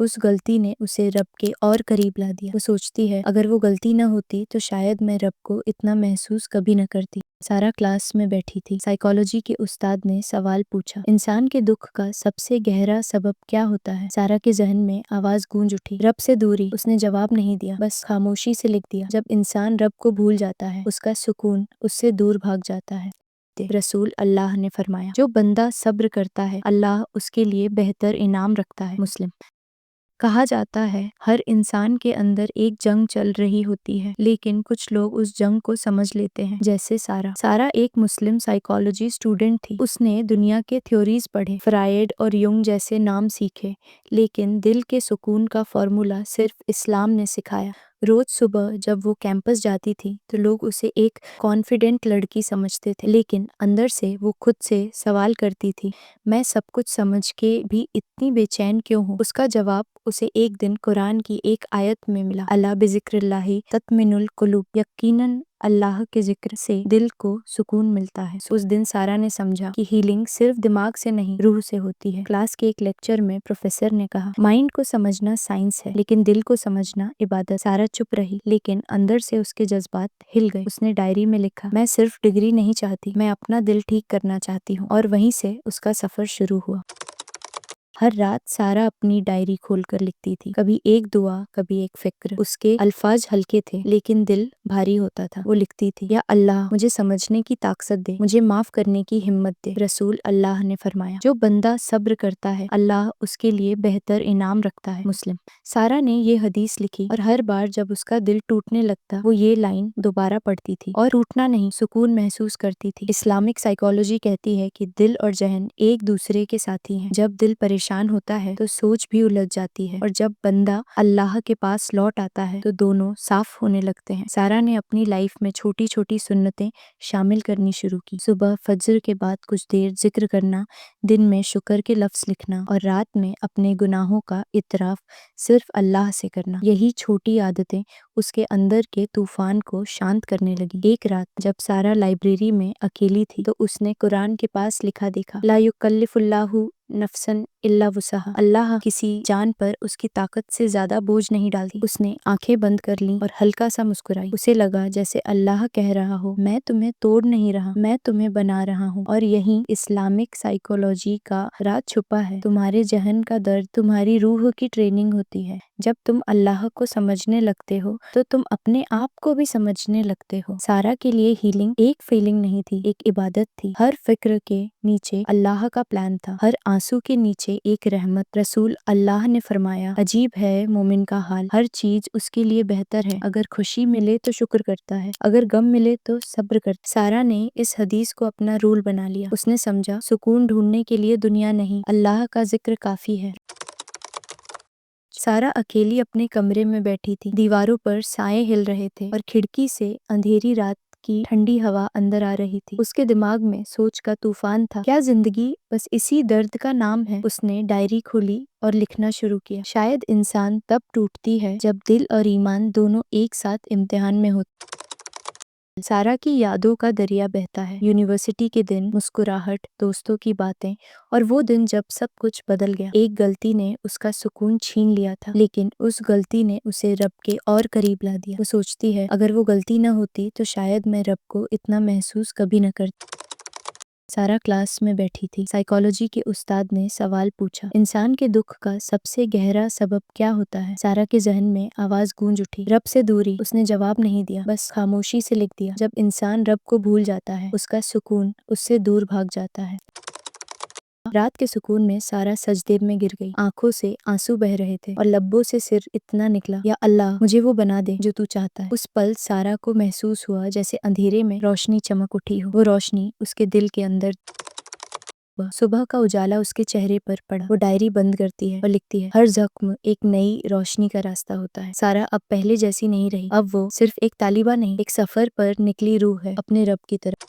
اس غلطی نے اسے رب کے اور قریب لا دیا۔ وہ سوچتی ہے اگر وہ غلطی نہ ہوتی تو شاید میں رب کو اتنا محسوس کبھی نہ کرتی۔ سارا کلاس میں بیٹھی تھی۔ سائیکالوجی کے استاد نے سوال پوچھا، انسان کے دکھ کا سب سے گہرا سبب کیا ہوتا ہے؟ سارا کے ذہن میں آواز گونج اٹھی، رب سے دوری۔ اس نے جواب نہیں دیا، بس خاموشی سے لکھ دیا، جب انسان رب کو بھول جاتا ہے اس کا سکون اس سے دور بھاگ جاتا ہے۔ رسول اللہ نے فرمایا، جو بندہ صبر کرتا ہے اللہ اس کے لیے بہتر انعام رکھتا ہے۔ مسلم۔ کہا جاتا ہے ہر انسان کے اندر ایک جنگ چل رہی ہوتی ہے، لیکن کچھ لوگ اس جنگ کو سمجھ لیتے ہیں، جیسے سارا ایک مسلم سائیکالوجی اسٹوڈنٹ تھی۔ اس نے دنیا کے تھیوریز پڑھے، فرائیڈ اور یونگ جیسے نام سیکھے، لیکن دل کے سکون کا فارمولا صرف اسلام نے سکھایا۔ روز صبح جب وہ کیمپس جاتی تھی تو لوگ اسے ایک کانفیڈنٹ لڑکی سمجھتے تھے، لیکن اندر سے وہ خود سے سوال کرتی تھی، میں سب کچھ سمجھ کے بھی اتنی بے چین کیوں ہوں؟ اس کا جواب اسے ایک دن قرآن کی ایک آیت میں ملا، الا بذکر اللہ تطمئن القلوب، یقیناً اللہ کے ذکر سے دل کو سکون ملتا ہے۔ اس دن سارا نے سمجھا کہ ہیلنگ صرف دماغ سے نہیں روح سے ہوتی ہے۔ کلاس کے ایک لیکچر میں پروفیسر نے کہا، مائنڈ کو سمجھنا سائنس ہے لیکن دل کو سمجھنا عبادت۔ سارا چپ رہی، لیکن اندر سے اس کے جذبات ہل گئے۔ اس نے ڈائری میں لکھا، میں صرف ڈگری نہیں چاہتی، میں اپنا دل ٹھیک کرنا چاہتی ہوں، اور وہیں سے اس کا سفر شروع ہوا۔ ہر رات سارا اپنی ڈائری کھول کر لکھتی تھی، کبھی ایک دعا، کبھی ایک فکر۔ اس کے الفاظ ہلکے تھے لیکن دل بھاری ہوتا تھا۔ وہ لکھتی تھی، یا اللہ مجھے سمجھنے کی طاقت دے، مجھے معاف کرنے کی ہمت دے۔ رسول اللہ نے فرمایا، جو بندہ صبر کرتا ہے اللہ اس کے لیے بہتر انعام رکھتا ہے۔ مسلم۔ سارا نے یہ حدیث لکھی اور ہر بار جب اس کا دل ٹوٹنے لگتا وہ یہ لائن دوبارہ پڑھتی تھی، اور ٹوٹنا نہیں، سکون محسوس کرتی تھی۔ اسلامک سائیکالوجی کہتی ہے کہ دل اور ذہن ایک دوسرے کے ساتھی ہیں۔ جب دل پریشان ہوتا ہے تو سوچ بھی الجھ جاتی ہے، اور جب بندہ اللہ کے پاس لوٹ آتا ہے تو دونوں صاف ہونے لگتے ہیں۔ سارا نے اپنی لائف میں چھوٹی چھوٹی سنتیں شامل کرنی شروع کی، صبح فجر کے بعد کچھ دیر ذکر کرنا، دن میں شکر کے لفظ لکھنا، اور رات میں اپنے گناہوں کا اعتراف صرف اللہ سے کرنا۔ یہی چھوٹی عادتیں اس کے اندر کے طوفان کو شانت کرنے لگی۔ ایک رات جب سارا لائبریری میں اکیلی تھی تو اس نے قرآن کے پاس لکھا دیکھا، لا یکلف اللہ نفسا الا وسعها، اللہ کسی جان پر اس کی طاقت سے زیادہ بوجھ نہیں ڈالتی۔ اس نے آنکھیں بند کر لیں اور ہلکا سا مسکرائی۔ اسے لگا جیسے اللہ کہہ رہا ہو، میں تمہیں توڑ نہیں رہا، میں تمہیں بنا رہا ہوں۔ اور یہیں اسلامک سائیکالوجی کا راز چھپا ہے۔ تمہارے ذہن کا درد تمہاری روح کی ٹریننگ ہوتی ہے۔ جب تم اللہ کو سمجھنے لگتے ہو تو تم اپنے آپ کو بھی سمجھنے لگتے ہو۔ سارا کے لیے ہیلنگ ایک فیلنگ نہیں تھی، ایک عبادت تھی۔ ہر فکر کے نیچے اللہ کا پلان تھا، ہر آنسو کے نیچے ایک رحمت۔ رسول اللہ نے فرمایا، عجیب ہے مومن کا حال، ہر چیز اس کے لیے بہتر ہے، اگر خوشی ملے تو شکر کرتا ہے، اگر غم ملے تو صبر کرتا ہے۔ سارا نے اس حدیث کو اپنا رول بنا لیا۔ اس نے سمجھا سکون ڈھونڈنے کے لیے دنیا نہیں، اللہ کا ذکر کافی ہے۔ سارا اکیلی اپنے کمرے میں بیٹھی تھی، دیواروں پر سائے ہل رہے تھے اور کھڑکی سے اندھیری رات کی ٹھنڈی ہوا اندر آ رہی تھی۔ اس کے دماغ میں سوچ کا طوفان تھا، کیا زندگی بس اسی درد کا نام ہے؟ اس نے ڈائری کھولی اور لکھنا شروع کیا، شاید انسان تب ٹوٹتی ہے جب دل اور ایمان دونوں ایک ساتھ امتحان میں ہوتے۔ سارا کی یادوں کا دریا بہتا ہے، یونیورسٹی کے دن، مسکراہٹ، دوستوں کی باتیں، اور وہ دن جب سب کچھ بدل گیا۔ ایک غلطی نے اس کا سکون چھین لیا تھا، لیکن اس غلطی نے اسے رب کے اور قریب لا دیا۔ وہ سوچتی ہے اگر وہ غلطی نہ ہوتی تو شاید میں رب کو اتنا محسوس کبھی نہ کرتی۔ سارا کلاس میں بیٹھی تھی۔ سائیکالوجی کے استاد نے سوال پوچھا، انسان کے دکھ کا سب سے گہرا سبب کیا ہوتا ہے؟ سارا کے ذہن میں آواز گونج اٹھی، رب سے دوری۔ اس نے جواب نہیں دیا، بس خاموشی سے لکھ دیا، جب انسان رب کو بھول جاتا ہے اس کا سکون اس سے دور بھاگ جاتا ہے۔ رات کے سکون میں سارا سجدے میں گر گئی، آنکھوں سے آنسو بہہ رہے تھے اور لبوں سے صرف اتنا نکلا، یا اللہ مجھے وہ بنا دے جو تو چاہتا ہے۔ اس پل سارا کو محسوس ہوا جیسے اندھیرے میں روشنی چمک اٹھی ہو، وہ روشنی اس کے دل کے اندر۔ صبح کا اجالا اس کے چہرے پر پڑا، وہ ڈائری بند کرتی ہے اور لکھتی ہے، ہر زخم ایک نئی روشنی کا راستہ ہوتا ہے۔ سارا اب پہلے جیسی نہیں رہی، اب وہ صرف ایک طالبہ نہیں، ایک سفر پر نکلی روح ہے اپنے رب کی طرف۔